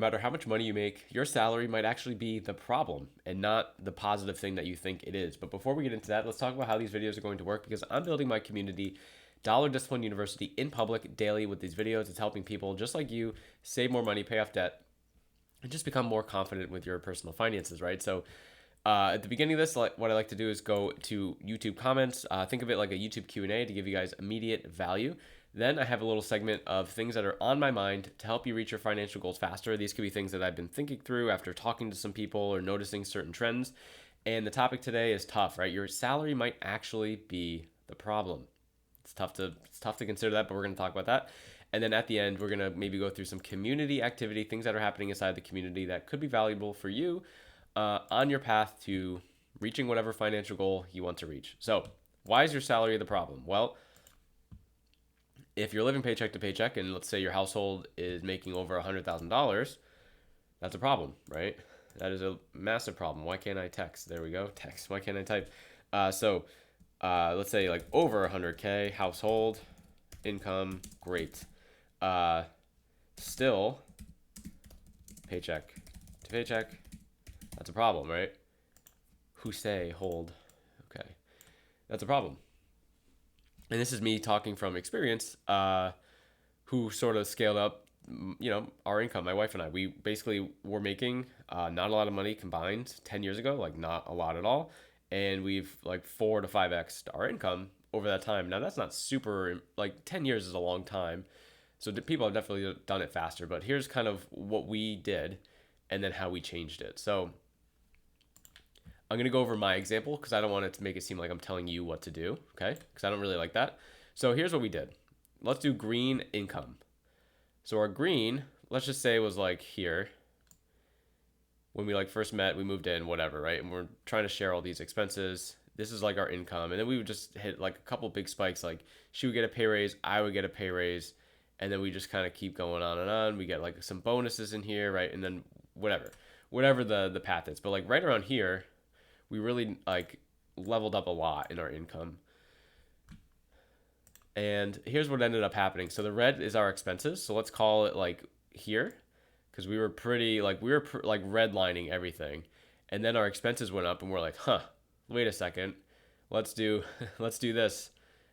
matter how much money you make, your salary might actually be the problem and not the positive thing that you think it is. But before we get into that, let's talk about how these videos are going to work, because I'm building my community, Dollar Discipline University, in public daily with these videos. It's helping people just like you save more money, pay off debt, and just become more confident with your personal finances, right? So at the beginning of this, what I like to do is go to YouTube comments. Think of it like a YouTube Q&A to give you guys immediate value. Then I have a little segment of things that are on my mind to help you reach your financial goals faster. These could be things that I've been thinking through after talking to some people or noticing certain trends. And the topic today is tough, right? Your salary might actually be the problem. It's tough to consider that, but we're going to talk about that. And then at the end, we're going to maybe go through some community activity, things that are happening inside the community that could be valuable for you on your path to reaching whatever financial goal you want to reach. So, why is your salary the problem? Well, if you're living paycheck to paycheck and let's say your household is making over $100,000, that's a problem, right? That is a massive problem. Why can't I text? There we go. Text. Why can't I type? Let's say like over 100K household income. Great. Still paycheck to paycheck. That's a problem, right? Who say hold? Okay. That's a problem. And this is me talking from experience, who sort of scaled up, our income. My wife and I, we basically were making not a lot of money combined 10 years ago, like not a lot at all. And we've like 4 to 5x our income over that time. Now that's not super, like 10 years is a long time. So people have definitely done it faster, but here's kind of what we did and then how we changed it. So I'm going to go over my example because I don't want it to make it seem like I'm telling you what to do, okay? Because I don't really like that. So here's what we did. Let's do green income. So our green, let's just say, was like here. When we like first met, we moved in, whatever, right? And we're trying to share all these expenses. This is like our income. And then we would just hit like a couple big spikes. Like she would get a pay raise, I would get a pay raise. And then we just kind of keep going on and on. We get like some bonuses in here, right? And then whatever the path is. But like right around here, we really like leveled up a lot in our income. And here's what ended up happening. So the red is our expenses. So let's call it like here, because we were like redlining everything. And then our expenses went up and we're like, wait a second. Let's do this,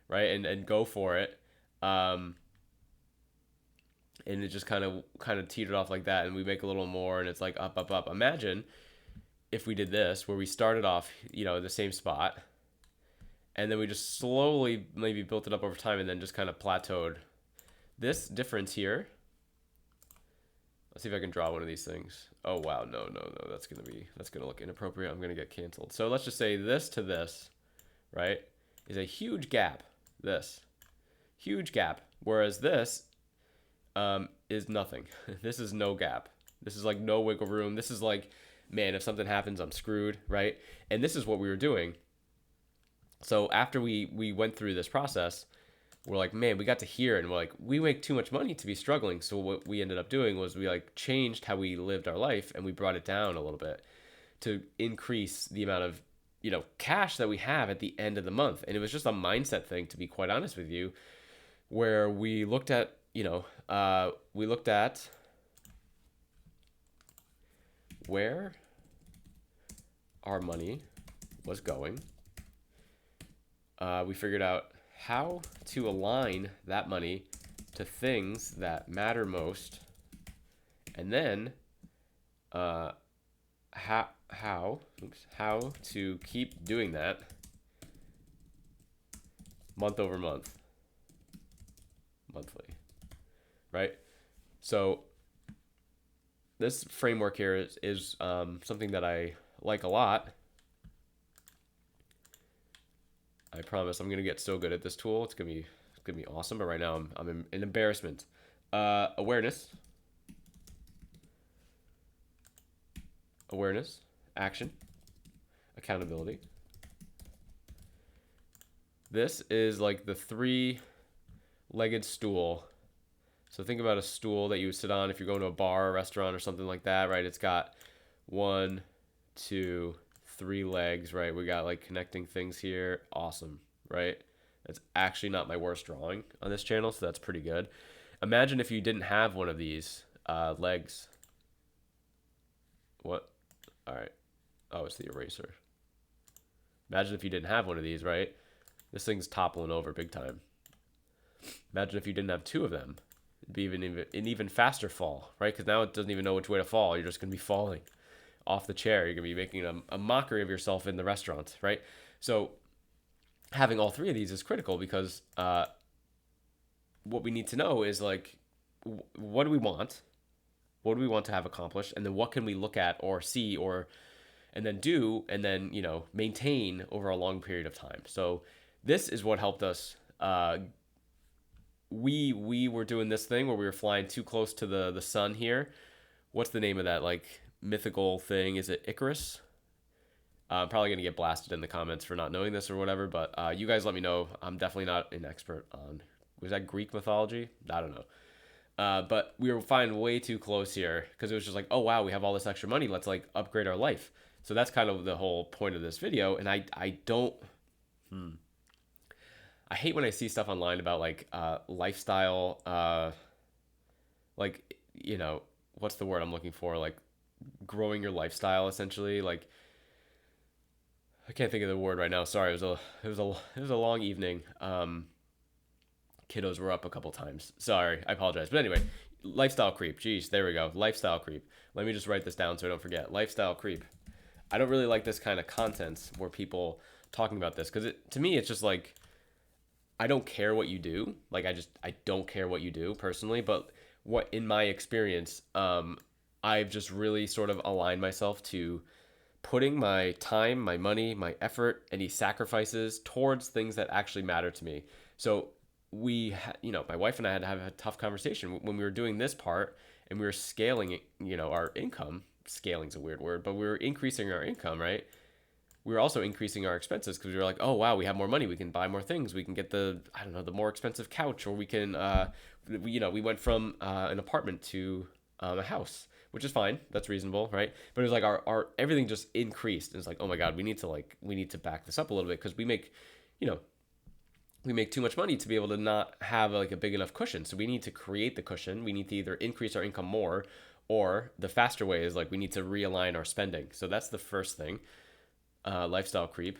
right? And go for it. And it just kind of teetered off like that, and we make a little more and it's like up, up, up. Imagine if we did this where we started off, the same spot, and then we just slowly maybe built it up over time and then just kind of plateaued. This difference here, let's see if I can draw one of these things. Oh wow, no, that's gonna look inappropriate. I'm gonna get canceled. So let's just say this to this, right, is a huge gap. This huge gap, whereas this is nothing. This is no gap. This is like no wiggle room. This is like, man, if something happens, I'm screwed, right? And this is what we were doing. So after we went through this process, we're like, man, we got to here, and we're like, we make too much money to be struggling. So what we ended up doing was we like changed how we lived our life, and we brought it down a little bit to increase the amount of cash that we have at the end of the month. And it was just a mindset thing, to be quite honest with you, where we looked at where our money was going. We figured out how to align that money to things that matter most, and then how to keep doing that month over month, monthly, right? So this framework here is something that I like a lot. I promise I'm gonna get so good at this tool. It's gonna be awesome. But right now I'm in embarrassment. Awareness, action, accountability. This is like the 3-legged stool. So think about a stool that you would sit on if you're going to a bar or restaurant or something like that, right? It's got 1, 2, 3 legs, right? We got like connecting things here. Awesome, right? That's actually not my worst drawing on this channel, so that's pretty good. Imagine if you didn't have one of these legs. What? All right. Oh, it's the eraser. Imagine if you didn't have one of these, right? This thing's toppling over big time. Imagine if you didn't have two of them. It'd be an even faster fall, right? Because now it doesn't even know which way to fall. You're just going to be falling off the chair. You're going to be making a mockery of yourself in the restaurant, right? So having all three of these is critical because what we need to know is like, what do we want? What do we want to have accomplished? And then what can we look at or see or and then do and then maintain over a long period of time. So this is what helped us. We were doing this thing where we were flying too close to the sun here. What's the name of that like mythical thing? Is it Icarus? I'm probably gonna get blasted in the comments for not knowing this or whatever, but you guys let me know. I'm definitely not an expert on. Was that Greek mythology? I don't know. But we were flying way too close here because it was just like, oh wow, we have all this extra money. Let's like upgrade our life. So that's kind of the whole point of this video. And I don't, I hate when I see stuff online about like lifestyle, like, what's the word I'm looking for? Like growing your lifestyle essentially. Like, I can't think of the word right now. Sorry. It was a long evening. Kiddos were up a couple times. Sorry. I apologize. But anyway, lifestyle creep. Jeez, there we go. Lifestyle creep. Let me just write this down so I don't forget. Lifestyle creep. I don't really like this kind of content where people talking about this because to me it's just like I don't care what you do. Like I don't care what you do personally, but what in my experience, I've just really sort of aligned myself to putting my time, my money, my effort, any sacrifices towards things that actually matter to me. So my wife and I had to have a tough conversation when we were doing this part and we were scaling, our income. Scaling's a weird word, but we were increasing our income, right? We were also increasing our expenses because we were like, oh wow, we have more money, we can buy more things, we can get the more expensive couch, or we can we went from an apartment to a house, which is fine, that's reasonable, right? But it was like our everything just increased, and it's like, oh my god, we need to back this up a little bit because we make too much money to be able to not have like a big enough cushion. So we need to create the cushion. We need to either increase our income more, or the faster way is like we need to realign our spending. So that's the first thing. Lifestyle creep.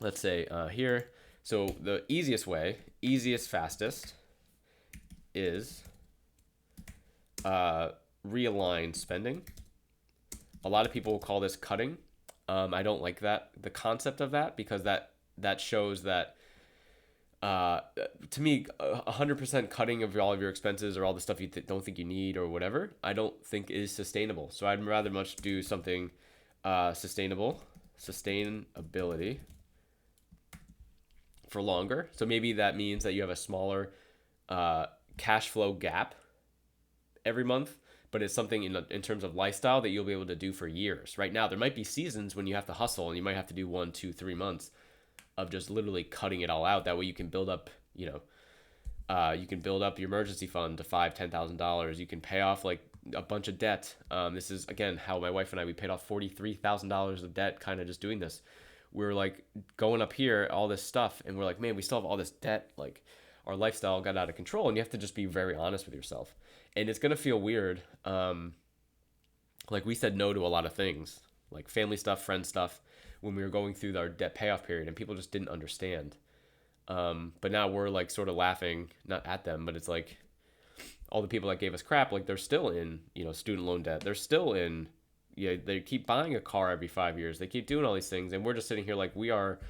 Let's say here. So the easiest, fastest is realign spending. A lot of people will call this cutting. I don't like the concept of that, because that shows that to me, 100% cutting of all of your expenses or all the stuff you don't think you need or whatever, I don't think is sustainable. So I'd rather much do something sustainability for longer. So maybe that means that you have a smaller cash flow gap every month, but it's something in terms of lifestyle that you'll be able to do for years. Right now, there might be seasons when you have to hustle and you might have to do 1, 2, 3 months of just literally cutting it all out. That way you can build up, you can build up your emergency fund to $5,000-$10,000. You can pay off like a bunch of debt. This is again how my wife and I, we paid off $43,000 of debt, kind of just doing this. We're like going up here, all this stuff, and we're like, man, we still have all this debt. Like our lifestyle got out of control, and you have to just be very honest with yourself. And it's gonna feel weird. Like we said no to a lot of things, like family stuff, friend stuff, when we were going through our debt payoff period, and people just didn't understand. But now we're like sort of laughing, not at them, but it's like all the people that gave us crap, like they're still in, student loan debt. They're still in, they keep buying a car every 5 years. They keep doing all these things. And we're just sitting here like we are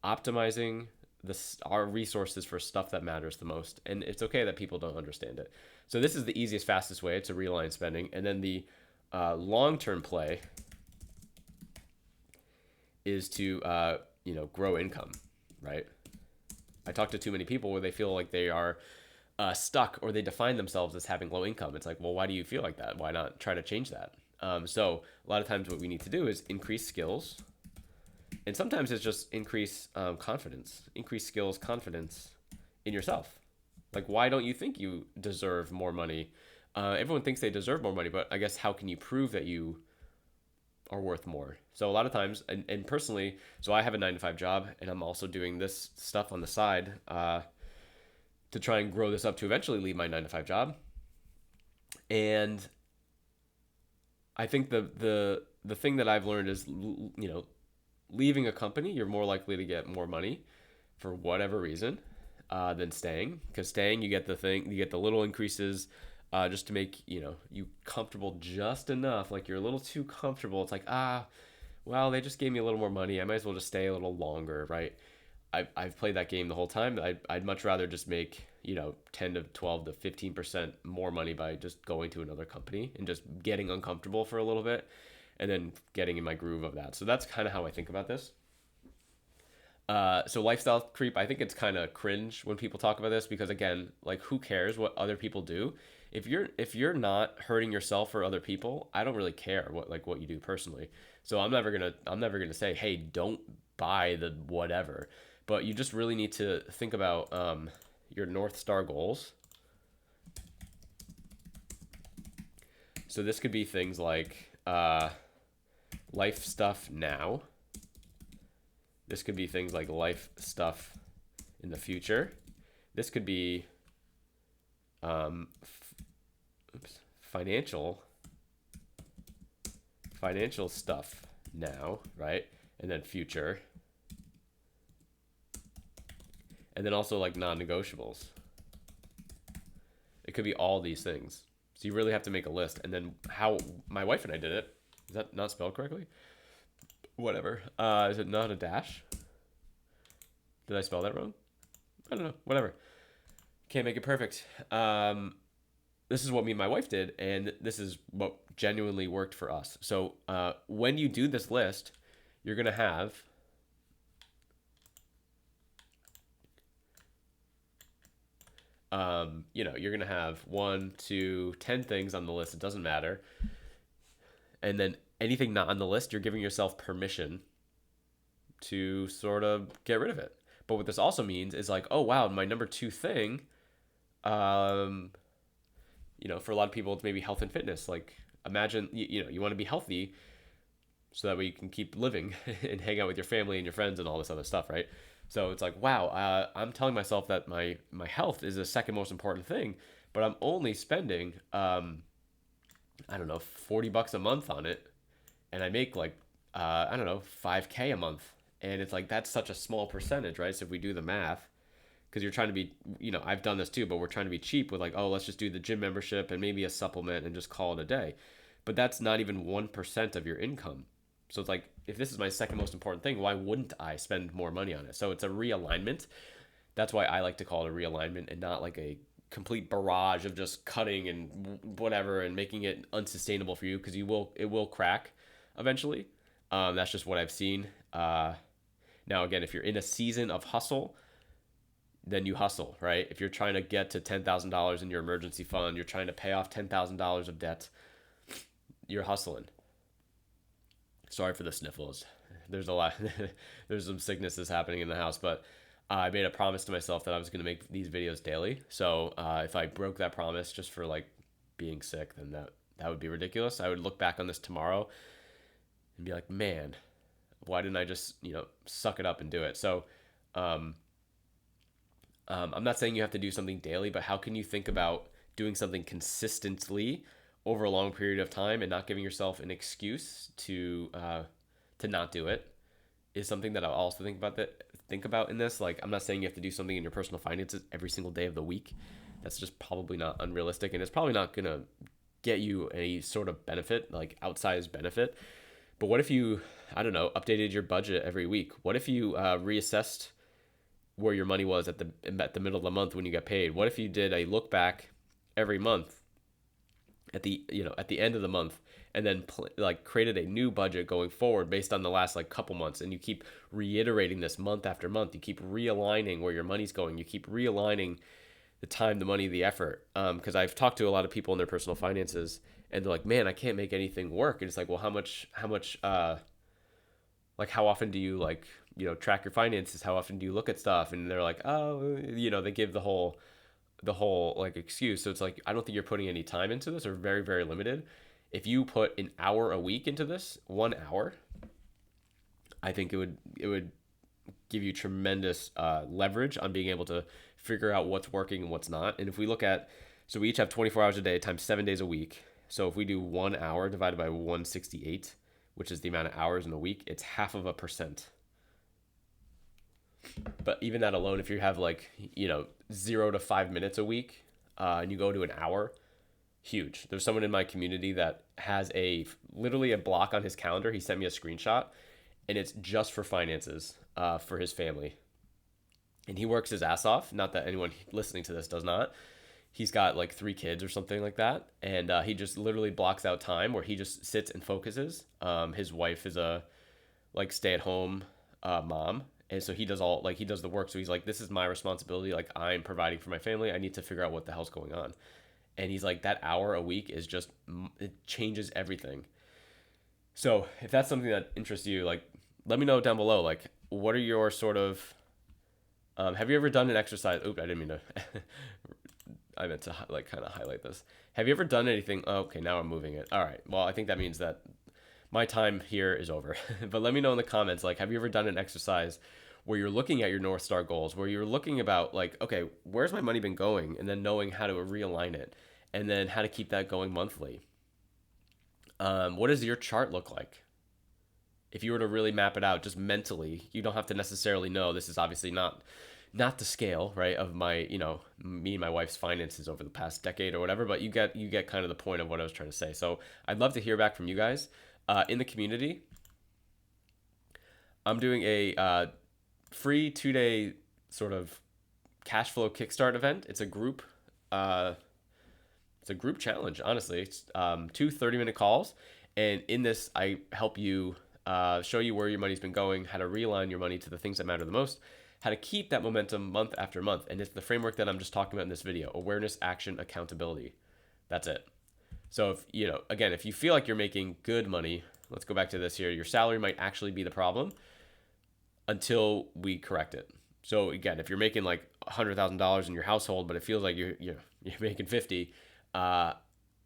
optimizing our resources for stuff that matters the most. And it's okay that people don't understand it. So this is the easiest, fastest way to realign spending. And then the long-term play is to grow income, right? I talk to too many people where they feel like they are stuck, or they define themselves as having low income. It's like, well, why do you feel like that? Why not try to change that? So a lot of times what we need to do is increase skills, and sometimes it's just increase confidence, increase skills, confidence in yourself. Like, why don't you think you deserve more money? Everyone thinks they deserve more money, but I guess how can you prove that you are worth more? So a lot of times, and personally, so I have a 9-to-5 job, and I'm also doing this stuff on the side to try and grow this up to eventually leave my 9-to-5 job. And I think the thing that I've learned is, leaving a company, you're more likely to get more money for whatever reason than staying. Because staying, you get the little increases just to make you comfortable just enough. Like you're a little too comfortable. It's like well, they just gave me a little more money. I might as well just stay a little longer, right? I've played that game the whole time. I'd much rather just make 10 to 12 to 15% more money by just going to another company and just getting uncomfortable for a little bit and then getting in my groove of that. So that's kind of how I think about this. So lifestyle creep, I think it's kind of cringe when people talk about this because again, like who cares what other people do? If you're not hurting yourself or other people, I don't really care what you do personally. So I'm never gonna say, hey, don't buy the whatever. But you just really need to think about your North Star goals. So this could be things like life stuff now. This could be things like life stuff in the future. This could be financial stuff now, right? And then future. And then also like non-negotiables. It could be all these things. So you really have to make a list. And then how my wife and I did it. Is that not spelled correctly? Whatever. Is it not a dash? Did I spell that wrong? I don't know. Whatever. Can't make it perfect. This is what me and my wife did, and this is what genuinely worked for us. So when you do this list, you're gonna have you're gonna have 1, 2, 10 things on the list. It doesn't matter. And then anything not on the list, you're giving yourself permission to sort of get rid of it. But what this also means is like, oh wow, my number two thing, for a lot of people, it's maybe health and fitness. Like imagine, you want to be healthy so that way you can keep living and hang out with your family and your friends and all this other stuff, right? So it's like, wow, I'm telling myself that my health is the second most important thing, but I'm only spending, I don't know, $40 a month on it, and I make like, I don't know, 5K a month, and it's like that's such a small percentage, right? So if we do the math, because you're trying to be, I've done this too, but we're trying to be cheap with like, oh, let's just do the gym membership and maybe a supplement and just call it a day, but that's not even 1% of your income. So it's like, if this is my second most important thing, why wouldn't I spend more money on it? So it's a realignment. That's why I like to call it a realignment and not like a complete barrage of just cutting and whatever and making it unsustainable for you because it will crack eventually. That's just what I've seen. Now again, if you're in a season of hustle, then you hustle, right? If you're trying to get to $10,000 in your emergency fund, you're trying to pay off $10,000 of debt, you're hustling. Sorry for the sniffles. There's a lot. There's some sicknesses happening in the house, but I made a promise to myself that I was going to make these videos daily. So if I broke that promise just for like being sick, then that would be ridiculous. I would look back on this tomorrow and be like, man, why didn't I just suck it up and do it? So I'm not saying you have to do something daily, but how can you think about doing something consistently over a long period of time and not giving yourself an excuse to not do it is something that I'll also think about in this. Like, I'm not saying you have to do something in your personal finances every single day of the week. That's just probably not unrealistic, and it's probably not gonna get you any sort of benefit, like outsized benefit. But what if you, I don't know, updated your budget every week? What if you reassessed where your money was at the middle of the month when you got paid? What if you did a look back every month at the end of the month and then created a new budget going forward based on the last like couple months, and you keep reiterating this month after month? You keep realigning where your money's going. You keep realigning the time, the money, the effort. Because I've talked to a lot of people in their personal finances, and they're like, "Man, I can't make anything work." And it's like, well, how much, like, how often do you track your finances? How often do you look at stuff? And they're like, oh, they give the whole like excuse. So it's like, I don't think you're putting any time into this, or very, very limited. If you put an hour a week into this, 1 hour, I think it would give you tremendous leverage on being able to figure out what's working and what's not. And if we look at, so we each have 24 hours a day times 7 days a week. So if we do 1 hour divided by 168, which is the amount of hours in a week, it's 0.5%. But even that alone, if you have like, 0 to 5 minutes a week, and you go to an hour, huge. There's someone in my community that has literally a block on his calendar. He sent me a screenshot, and it's just for finances, for his family. And he works his ass off. Not that anyone listening to this does not. He's got like 3 kids or something like that, and he just literally blocks out time where he just sits and focuses. His wife is a like stay-at-home mom, and so he does the work. So he's like, this is my responsibility. Like, I'm providing for my family. I need to figure out what the hell's going on. And he's like, that hour a week is just, it changes everything. So if that's something that interests you, like, let me know down below. Like, what are your sort of have you ever done an exercise? Oop, I didn't mean to. I meant to like kind of highlight this. Have you ever done anything? Oh, okay, now I'm moving it. All right. Well, I think that means that my time here is over. But let me know in the comments, like, have you ever done an exercise where you're looking at your North Star goals, where you're looking about like, okay, where's my money been going? And then knowing how to realign it, and then how to keep that going monthly. What does your chart look like? If you were to really map it out just mentally, you don't have to necessarily know. This is obviously not the scale, right, of my, me and my wife's finances over the past decade or whatever, but you get kind of the point of what I was trying to say. So I'd love to hear back from you guys in the community. I'm doing a free 2-day sort of cash flow kickstart event. It's a group challenge, honestly. It's 2 30-minute calls, and in this I help you show you where your money's been going, how to realign your money to the things that matter the most, how to keep that momentum month after month. And it's the framework that I'm just talking about in this video: awareness, action, accountability. That's it. So if again, if you feel like you're making good money, let's go back to this here. Your salary might actually be the problem until we correct it. So again, if you're making like $100,000 in your household, but it feels like you're making 50,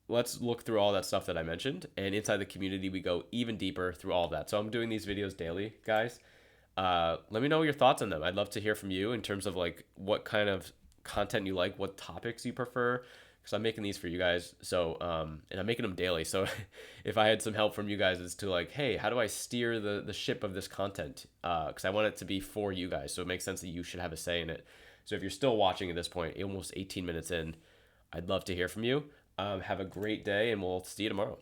let's look through all that stuff that I mentioned. And inside the community, we go even deeper through all of that. So I'm doing these videos daily, guys. Let me know your thoughts on them. I'd love to hear from you in terms of like what kind of content you like, what topics you prefer, because I'm making these for you guys. So and I'm making them daily. So if I had some help from you guys as to like, hey, how do I steer the ship of this content? Because I want it to be for you guys, so it makes sense that you should have a say in it. So if you're still watching at this point, almost 18 minutes in, I'd love to hear from you. Have a great day, and we'll see you tomorrow.